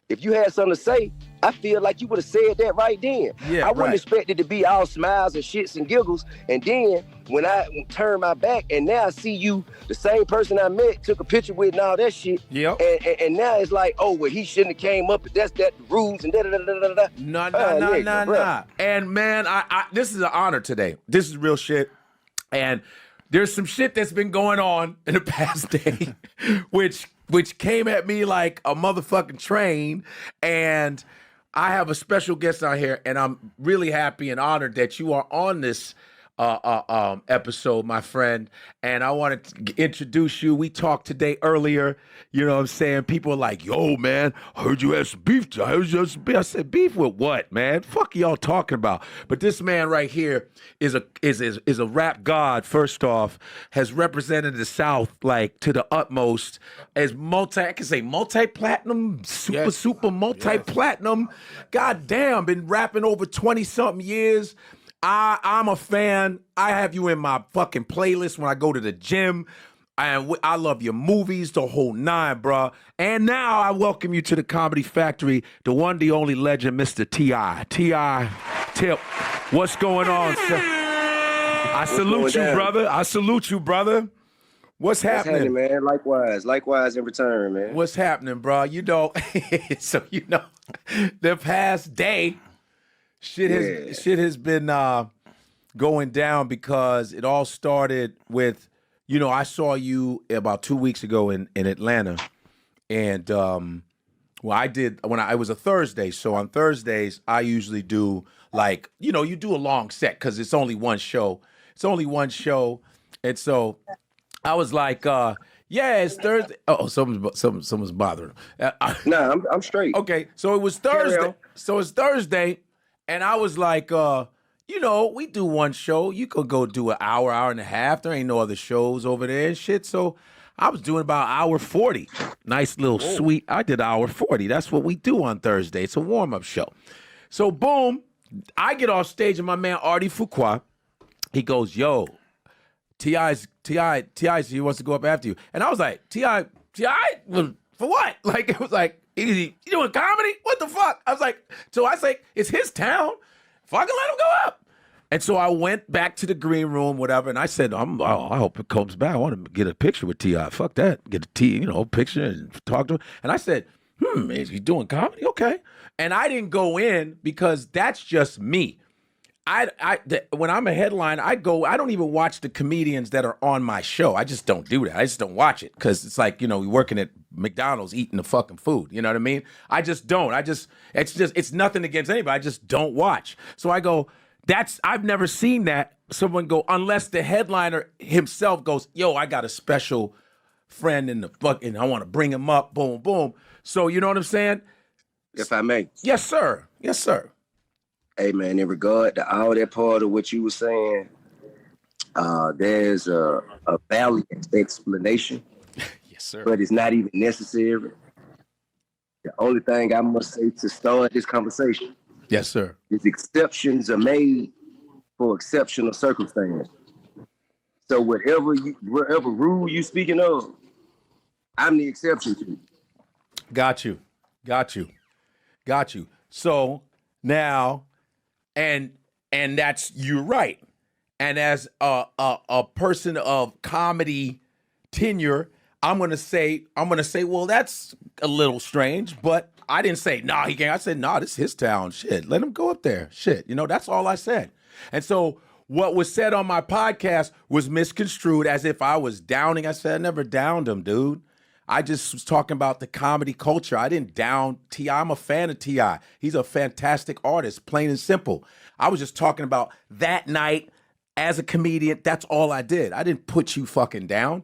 If you had something to say, I feel like you would have said that right then. Yeah, I wouldn't right. expect it to be all smiles and shits and giggles. And then when I turn my back and now I see you, the same person I met, took a picture with and all that shit. Yep. And now it's like, oh, well, he shouldn't have came up. But that's the rules and da da da da da. Nah. And man, I this is an honor today. This is real shit. And there's some shit that's been going on in the past day, which came at me like a motherfucking train. And I have a special guest out here, and I'm really happy and honored that you are on this episode, my friend. And I wanted to introduce you. We talked today earlier. You know what I'm saying? People are like, yo, man, I heard you had some beef. I heard you had some beef. I said, beef with what, man? Fuck y'all talking about? But this man right here is a rap god, first off, has represented the South like to the utmost as I can say multi-platinum, super multi-platinum. God damn, been rapping over 20-something years. I'm a fan. I have you in my fucking playlist when I go to the gym. And I love your movies, the whole nine, bro. And now I welcome you to the Comedy Factory, the one, the only legend, Mr. T.I. T.I. Tip, what's going on, sir? I salute you, brother. I salute you, brother. What's happening, man? Likewise in return, man. What's happening, bro? You know, so you know, the past day, shit has been going down because it all started with, you know, I saw you about 2 weeks ago in Atlanta, and it was a Thursday. So on Thursdays, I usually do like, you know, you do a long set because it's only one show. And so I was like, yeah, it's Thursday. Oh, someone's bothering him. Nah, I'm straight. Okay, so it was Thursday. So it's Thursday, and I was like, you know, we do one show. You could go do an hour and a half. There ain't no other shows over there and shit. So I was doing about hour 40. Nice little sweet. I did hour 40. That's what we do on Thursday. It's a warm-up show. So boom, I get off stage and my man Artie Fuqua, he goes, yo, T.I. He wants to go up after you. And I was like, T.I. For what? Like, it was like, easy. You doing comedy? What the fuck? I was like, it's his town. Fucking let him go up. And so I went back to the green room, whatever, and I said, I hope it comes back. I want to get a picture with T.I. Fuck that. Get a picture and talk to him. And I said, is he doing comedy? Okay. And I didn't go in because that's just me. When I'm a headline, I don't even watch the comedians that are on my show. I just don't do that. I just don't watch it because it's like, you know, we're working at McDonald's eating the fucking food. You know what I mean? I just don't. It's nothing against anybody. I just don't watch. So I go, I've never seen that. Someone go, unless the headliner himself goes, yo, I got a special friend in the fucking, I want to bring him up, boom, boom. So you know what I'm saying? If I may. Yes, sir. Yes, sir. Hey, man, in regard to all that part of what you were saying, there's a valiant explanation. Yes, sir. But it's not even necessary. The only thing I must say to start this conversation, yes, sir, is exceptions are made for exceptional circumstances. So whatever rule you speaking of, I'm the exception to. Got you. So now, and that's, you're right. And as a person of comedy tenure, I'm gonna say, well, that's a little strange, but I didn't say, nah, he can't. I said, nah, this is his town. Shit, let him go up there. Shit, you know, that's all I said. And so what was said on my podcast was misconstrued as if I was downing. I said, I never downed him, dude. I just was talking about the comedy culture. I didn't down T.I. I'm a fan of T.I. He's a fantastic artist, plain and simple. I was just talking about that night as a comedian. That's all I did. I didn't put you fucking down.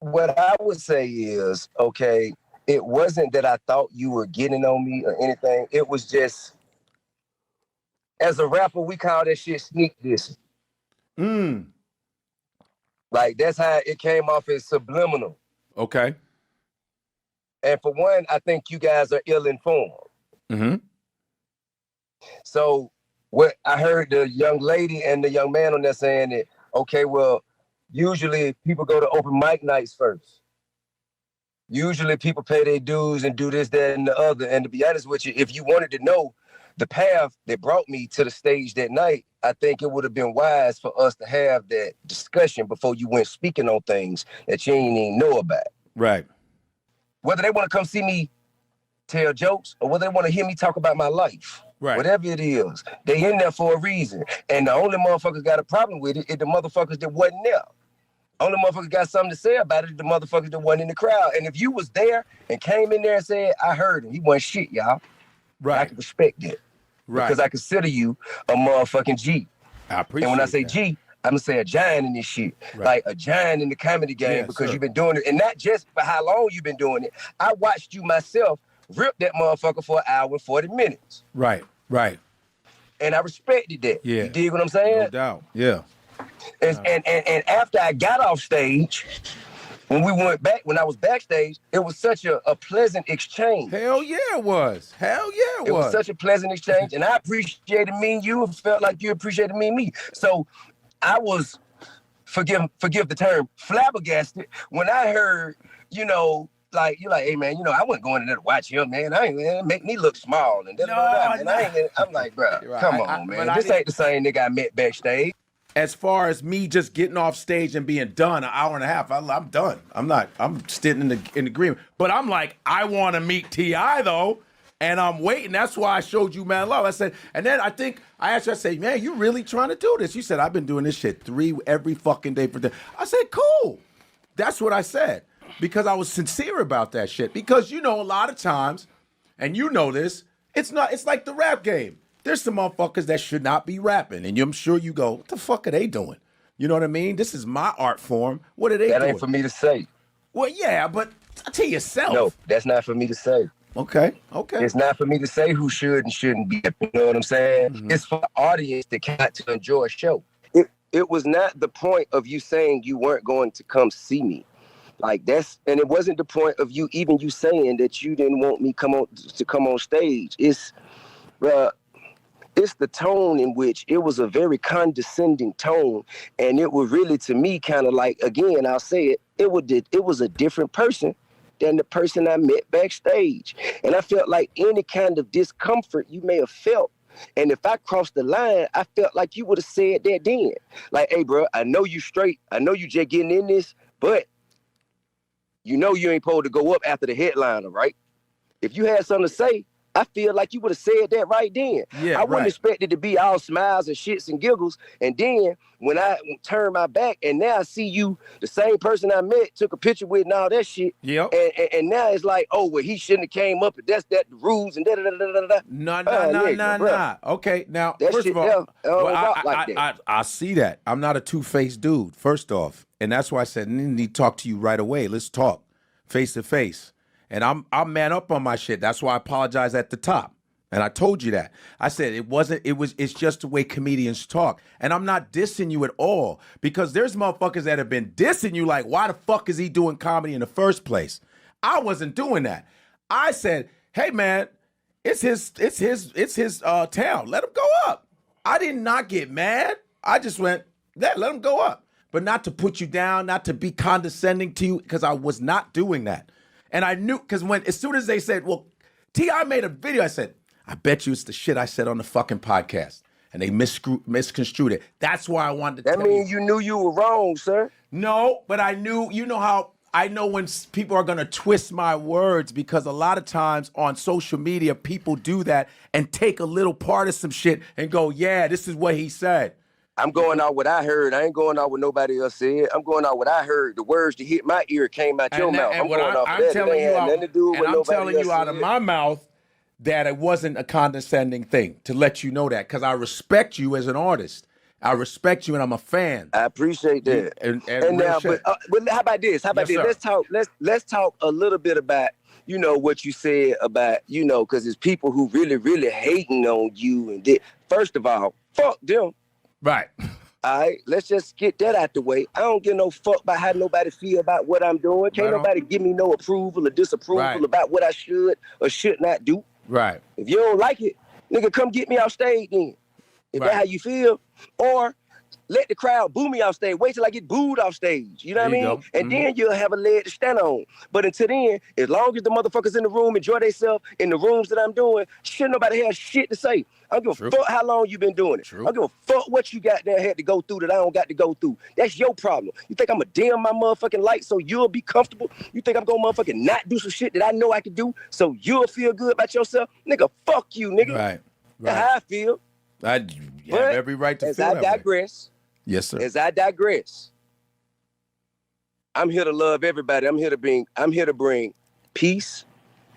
What I would say is, okay, it wasn't that I thought you were getting on me or anything. It was just, as a rapper, we call that shit sneak dissing. Like, that's how it came off as subliminal. Okay. And for one, I think you guys are ill-informed. Mm-hmm. So what I heard the young lady and the young man on there saying that, okay, well, usually people go to open mic nights first. Usually people pay their dues and do this, that, and the other. And to be honest with you, if you wanted to know the path that brought me to the stage that night, I think it would have been wise for us to have that discussion before you went speaking on things that you ain't even know about. Right. Whether they want to come see me tell jokes or whether they want to hear me talk about my life. Right. Whatever it is, they in there for a reason. And the only motherfuckers got a problem with it is the motherfuckers that wasn't there. Only motherfuckers got something to say about it is the motherfuckers that wasn't in the crowd. And if you was there and came in there and said, I heard him, he wasn't shit, y'all. Right. I can respect that. Right. Because I consider you a motherfucking G. I appreciate And when I say that. G, I'm gonna say a giant in this shit. Right. Like a giant in the comedy game because you've been doing it. And not just for how long you've been doing it. I watched you myself rip that motherfucker for an hour and 40 minutes. Right. Right. And I respected that. Yeah. You dig what I'm saying? No doubt. Yeah. And after I got off stage, when I was backstage, it was such a pleasant exchange. Hell yeah, it was. Hell yeah, It was such a pleasant exchange, and I appreciated me and you, and felt like you appreciated me and me. So I was, forgive the term, flabbergasted when I heard, like you're like, hey man, I wasn't going in there to watch him, man. I ain't man, make me look small and I'm like, bro, come on, man. This ain't the same nigga I met backstage. As far as me just getting off stage and being done, an hour and a half, I'm done. I'm sitting in agreement. But I'm like, I want to meet T.I. though, and I'm waiting. That's why I showed you Mad Love. I said, and then I asked you, I said, man, you really trying to do this? You said, I've been doing this shit every fucking day for day. I said, cool. That's what I said. Because I was sincere about that shit. Because a lot of times, and you know this, it's like the rap game. There's some motherfuckers that should not be rapping. And I'm sure you go, what the fuck are they doing? You know what I mean? This is my art form. What are they doing? That ain't for me to say. Well, yeah, but to yourself. No, that's not for me to say. Okay. It's not for me to say who should and shouldn't be. You know what I'm saying? Mm-hmm. It's for the audience that got to enjoy a show. It was not the point of you saying you weren't going to come see me. Like and it wasn't the point of you saying that you didn't want me to come on stage. It's the tone in which it was a very condescending tone, and it was really to me kind of like, again, I'll say it was a different person than the person I met backstage, and I felt like any kind of discomfort you may have felt. And if I crossed the line, I felt like you would have said that then. Like, hey, bro, I know you straight. I know you just getting in this, but you ain't supposed to go up after the headliner, right? If you had something to say, I feel like you would have said that right then. Yeah, I wouldn't expect it to be all smiles and shits and giggles. And then when I turn my back and now I see you, the same person I met, took a picture with and all that shit. Yep. And now it's like, oh, well, he shouldn't have came up. That's the rules and da-da-da-da-da-da. No. Okay, now, that first shit, of all, I see that. I'm not a two-faced dude, first off. And that's why I said, I need to talk to you right away. Let's talk face to face. And I'm man up on my shit. That's why I apologize at the top. And I told you that. I said it's just the way comedians talk. And I'm not dissing you at all. Because there's motherfuckers that have been dissing you like, why the fuck is he doing comedy in the first place? I wasn't doing that. I said, hey man, it's his town. Let him go up. I did not get mad. I just went, let him go up. But not to put you down, not to be condescending to you, because I was not doing that. And I knew, because as soon as they said, well, T.I. made a video, I said, I bet you it's the shit I said on the fucking podcast. And they misconstrued it. That's why I wanted to tell you. That means you knew you were wrong, sir. No, but I knew, how I know when people are going to twist my words, because a lot of times on social media, people do that and take a little part of some shit and go, yeah, this is what he said. I'm going out what I heard. I ain't going out what nobody else said. I'm going out what I heard. The words that hit my ear came out your mouth. I'm going off that. It ain't had nothing to do with nobody else. I'm telling you out of my mouth that it wasn't a condescending thing, to let you know that, because I respect you as an artist. I respect you, and I'm a fan. I appreciate that. And now, but how about this? Let's talk a little bit about what you said about because there's people who really really hating on you. And first of all, fuck them. Right. All right, let's just get that out the way. I don't give no fuck about how nobody feel about what I'm doing. Can't nobody give me no approval or disapproval about what I should or should not do. Right. If you don't like it, nigga, come get me off stage then. If that's how you feel. Or let the crowd boo me off stage. Wait till I get booed off stage. You know what I mean? And then you'll have a leg to stand on. But until then, as long as the motherfuckers in the room enjoy themselves in the rooms that I'm doing, shouldn't nobody have shit to say. I don't give a fuck how long you been doing it. I don't give a fuck what you got there had to go through that I don't got to go through. That's your problem. You think I'm going to dim my motherfucking light so you'll be comfortable? You think I'm going to motherfucking not do some shit that I know I can do so you'll feel good about yourself? Nigga, fuck you, nigga. Right. That's how I feel. I have every right to feel that way. As I digress. Yes, sir. As I digress, I'm here to love everybody. I'm here to bring peace,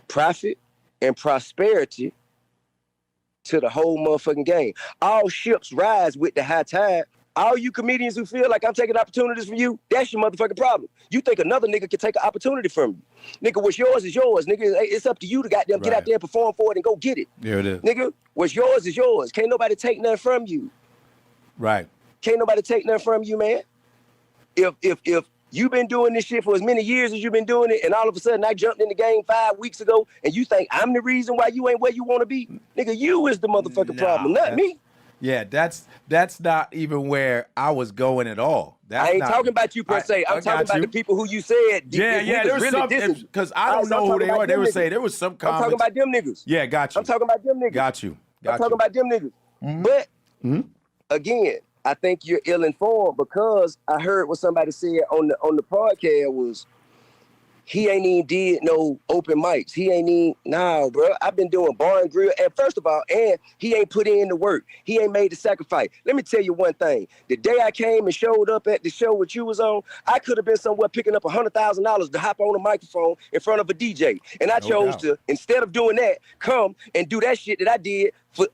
profit, and prosperity to the whole motherfucking game. All ships rise with the high tide. All you comedians who feel like I'm taking opportunities from you, that's your motherfucking problem. You think another nigga can take an opportunity from you. Nigga, what's yours is yours. Nigga, it's up to you to goddamn get out there and perform for it and go get it. There it is. Nigga, what's yours is yours. Can't nobody take nothing from you. Right. Can't nobody take nothing from you, man. If you've been doing this shit for as many years as you've been doing it, and all of a sudden I jumped in the game 5 weeks ago, and you think I'm the reason why you ain't where you want to be, nigga, you is the motherfucking problem, not me. Yeah, that's not even where I was going at all. I ain't talking about you per se. I'm talking about the people who you said. Yeah, there was really some, because I don't know who they were. They were saying there was some comments. I'm talking about them niggas. Yeah, got you. I'm talking about them niggas. Got you. I'm talking about them niggas. But again, I think you're ill-informed because I heard what somebody said on the podcast was he ain't even did no open mics. He ain't even, nah, bro. I've been doing bar and grill. And first of all, and he ain't put in the work. He ain't made the sacrifice. Let me tell you one thing. The day I came and showed up at the show what you was on, I could have been somewhere picking up $100,000 to hop on a microphone in front of a DJ. And I chose to, instead of doing that, come and do that shit that I did for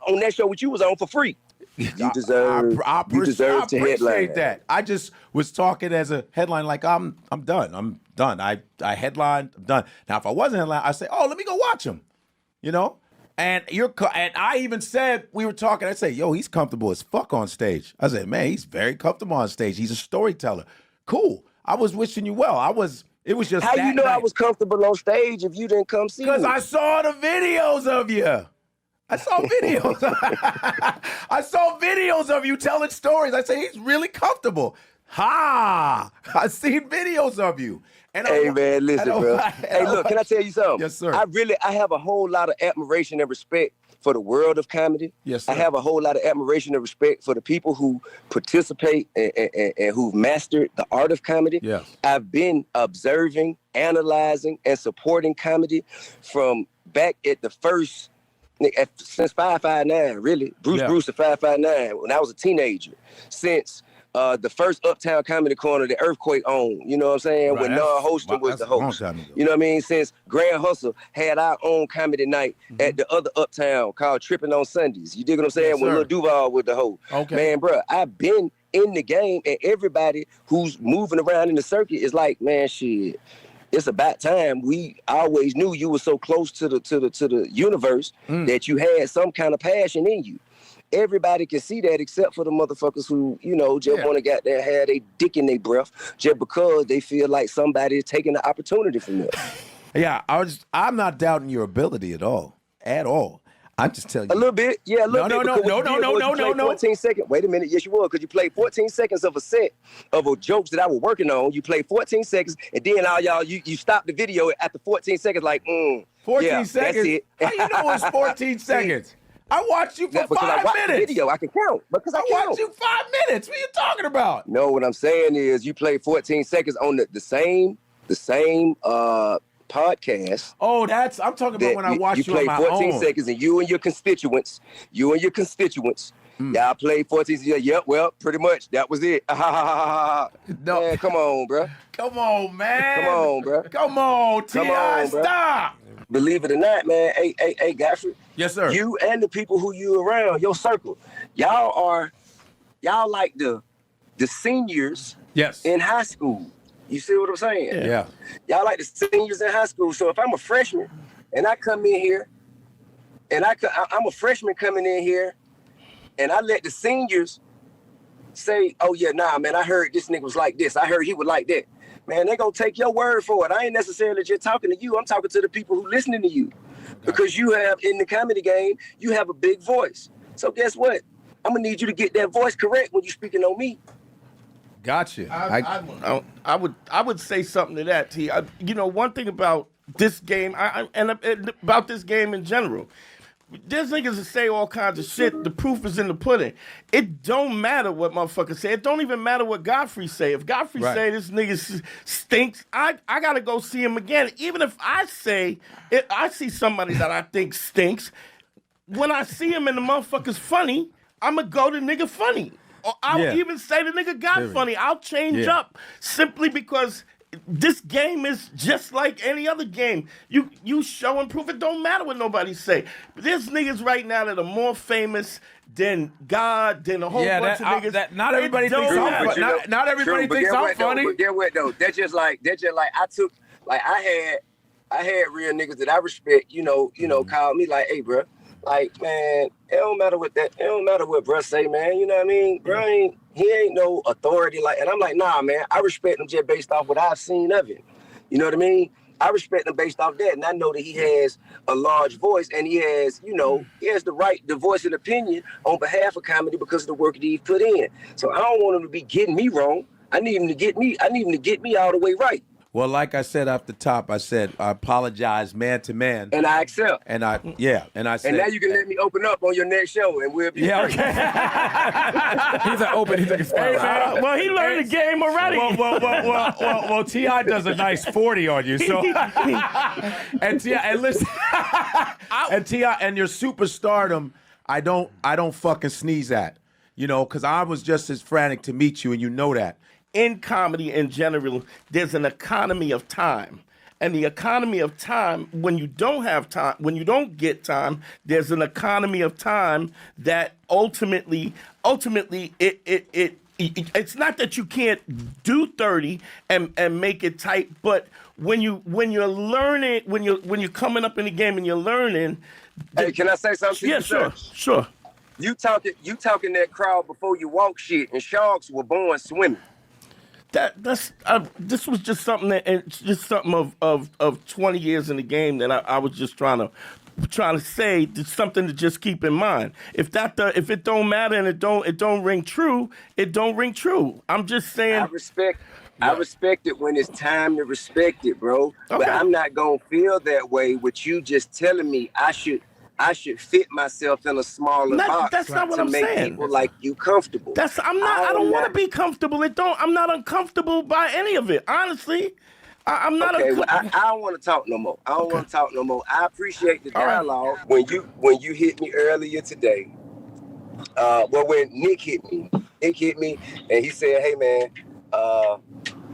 on that show what you was on for free. You deserve. You deserve to headline. I appreciate that. I just was talking as a headline, like I'm done. I'm done. I headlined. I'm done. Now, if I wasn't headline, I say, oh, let me go watch him. You know. And I even said we were talking. I say, yo, he's comfortable as fuck on stage. I said, man, he's very comfortable on stage. He's a storyteller. Cool. I was wishing you well. It was just how that you know night. I was comfortable on stage if you didn't come see me? Because I saw the videos of you. I saw videos. I saw videos of you telling stories. I say he's really comfortable. Ha! I seen videos of you. And hey man, listen, bro. Hey, look, can I tell you something? Yes, sir. I have a whole lot of admiration and respect for the world of comedy. Yes, sir. I have a whole lot of admiration and respect for the people who participate and who've mastered the art of comedy. Yeah. I've been observing, analyzing, and supporting comedy from back at the first. Since 559, really. Bruce at 559, when I was a teenager. Since the first Uptown Comedy Corner that Earthquake owned, you know what I'm saying? Right, when Noah Hostin was the host. You know what I mean? Since Grand Hustle had our own comedy night at the other Uptown called Tripping on Sundays. You dig what I'm saying? Yes, when Lil Duval was the host. Okay. Man, bro, I've been in the game, and everybody who's moving around in the circuit is like, man, shit. It's about time. We always knew you were so close to the universe that you had some kind of passion in you. Everybody can see that except for the motherfuckers who, you know, just want to get there, have their dick in their breath just because they feel like somebody is taking the opportunity from them. Yeah, I'm not doubting your ability at all. I'm just telling you. A little bit. Yeah, a little bit. No. 14 seconds. Wait a minute. Yes, you were. Because you played 14 seconds of a set of jokes that I was working on. You played 14 seconds. And then all y'all, you stopped the video after 14 seconds like, 14 seconds? That's it. How you know it's 14 seconds? I watched you for 5 minutes. I watched the video. I can count. Because I watched you 5 minutes. What are you talking about? No, what I'm saying is you played 14 seconds on the same podcast. Oh, I'm talking about when I watched you on my own. You played 14 seconds, and you and your constituents, y'all played 14 seconds. Yeah, well, pretty much. That was it. No. Man, come on, bro. Come on, man. Come on, bro. Come on, T.I. Stop. Believe it or not, man. Hey, Godfrey. Yes, sir. You and the people who you around, your circle, y'all like the seniors in high school. You see what I'm saying? Yeah. Y'all like the seniors in high school. So if I'm a freshman and I come in here and I'm a freshman coming in here and I let the seniors say, oh yeah, nah, man, I heard this nigga was like this. I heard he was like that. Man, they gonna take your word for it. I ain't necessarily just talking to you. I'm talking to the people who listening to you. Because you have, in the comedy game, you have a big voice. So guess what? I'm gonna need you to get that voice correct when you speaking on me. Gotcha. I would say something to that, T. You know, one thing about this game, and about this game in general, there's niggas that say all kinds of shit. The proof is in the pudding. It don't matter what motherfuckers say. It don't even matter what Godfrey say. If Godfrey say this nigga stinks, I gotta go see him again. Even if I say, if I see somebody that I think stinks, when I see him and the motherfucker's funny, I'ma go to nigga funny. Or I'll even say the nigga got funny. I'll change up simply because this game is just like any other game. You show and prove. It don't matter what nobody say. There's niggas right now that are more famous than God, than a whole bunch of niggas. Not everybody thinks I'm funny. Not everybody thinks I'm funny. But get what though? That's just like I had real niggas that I respect. You know, call me like, hey, bro. Like, man, it don't matter what bruh say, man. You know what I mean? Bruh he ain't no authority. Like, and I'm like, nah, man, I respect him just based off what I've seen of him. You know what I mean? I respect him based off that. And I know that he has a large voice and he has the voice and opinion on behalf of comedy because of the work that he's put in. So I don't want him to be getting me wrong. I need him to get me all the way right. Well, like I said off the top, I said I apologize man to man. And I accept. And I said. And now you can let me open up on your next show and we'll be okay. He's an open. He's like a hey, well, he learned the game already. Well, T.I. does a nice 40 on you, so. And T.I. and listen, and T.I. and your superstardom, I don't fucking sneeze at, you know, because I was just as frantic to meet you, and you know that. In comedy in general, there's an economy of time. And the economy of time, when you don't have time, when you don't get time, there's an economy of time that ultimately, it's not that you can't do 30 and make it tight, but when you're learning, when you're coming up in the game and you're learning. Hey, can I say something to you? Yeah, sure. You talking that crowd before you walk shit, and sharks were born swimming. This was just something of 20 years in the game that I was just trying to say. It's something to just keep in mind. If it don't matter and it don't ring true, it don't ring true. I'm just saying. I respect it when it's time to respect it, bro. Okay. But I'm not gonna feel that way with you just telling me I should fit myself in a smaller box. That's not what to I'm make saying. People like you comfortable. I don't want to be comfortable. I'm not uncomfortable by any of it. Honestly, I'm not. Okay, I don't want to talk no more. I appreciate the dialogue. Right. When you hit me earlier today, when Nick hit me, and he said, "Hey man,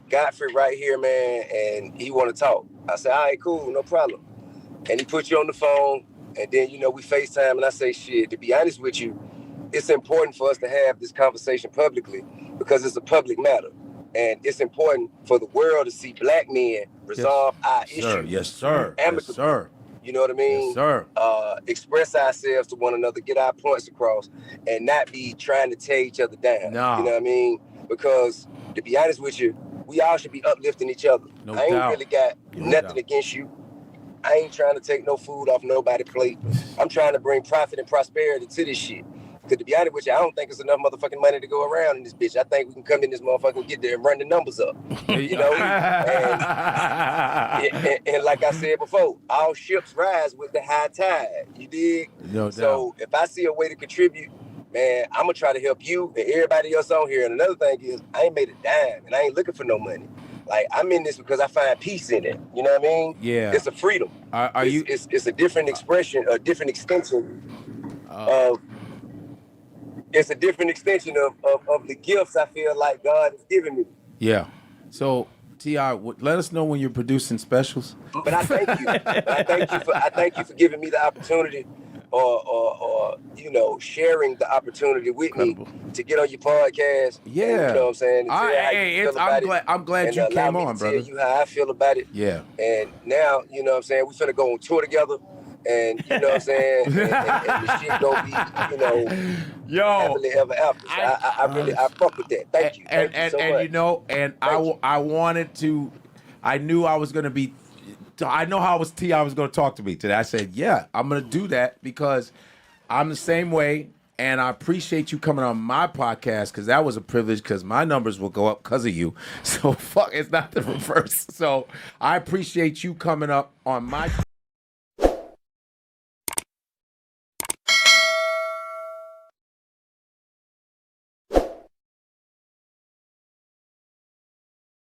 Godfrey right here, man, and he want to talk." I said, "All right, cool, no problem." And he put you on the phone. And then, we FaceTime and I say, shit, to be honest with you, it's important for us to have this conversation publicly because it's a public matter. And it's important for the world to see black men resolve our issues. Yes, sir. Amicably. Yes, sir. You know what I mean? Yes, sir. Express ourselves to one another, get our points across, and not be trying to tear each other down. No. You know what I mean? Because, to be honest with you, we all should be uplifting each other. No I ain't doubt. really got nothing against you. I ain't trying to take no food off nobody's plate. I'm trying to bring profit and prosperity to this shit. Because to be honest with you, I don't think it's enough motherfucking money to go around in this bitch. I think we can come in this motherfucker and get there and run the numbers up. You know? and like I said before, all ships rise with the high tide. You dig? No doubt. So if I see a way to contribute, man, I'm going to try to help you and everybody else on here. And another thing is, I ain't made a dime and I ain't looking for no money. Like, I'm in this because I find peace in it. You know what I mean? Yeah. It's a freedom. It's a different expression, a different extension of... It's a different extension of the gifts I feel like God has given me. Yeah. So, T.I., let us know when you're producing specials. But I thank you. I thank you for giving me the opportunity or sharing the opportunity with me to get on your podcast. Yeah. And, you know what I'm saying? I'm glad you came on, brother. Tell you how I feel about it. Yeah. And now, you know what I'm saying, we finna go on tour together. And you know what I'm saying? and the shit gonna be, happily ever after. So I fuck with that. Thank you. Thank you so much. I wanted to, I knew I was gonna be, I know how T.I. was gonna talk to me today. I said, yeah, I'm gonna do that because I'm the same way. And I appreciate you coming on my podcast because that was a privilege because my numbers will go up because of you. So fuck, it's not the reverse. So I appreciate you coming up on my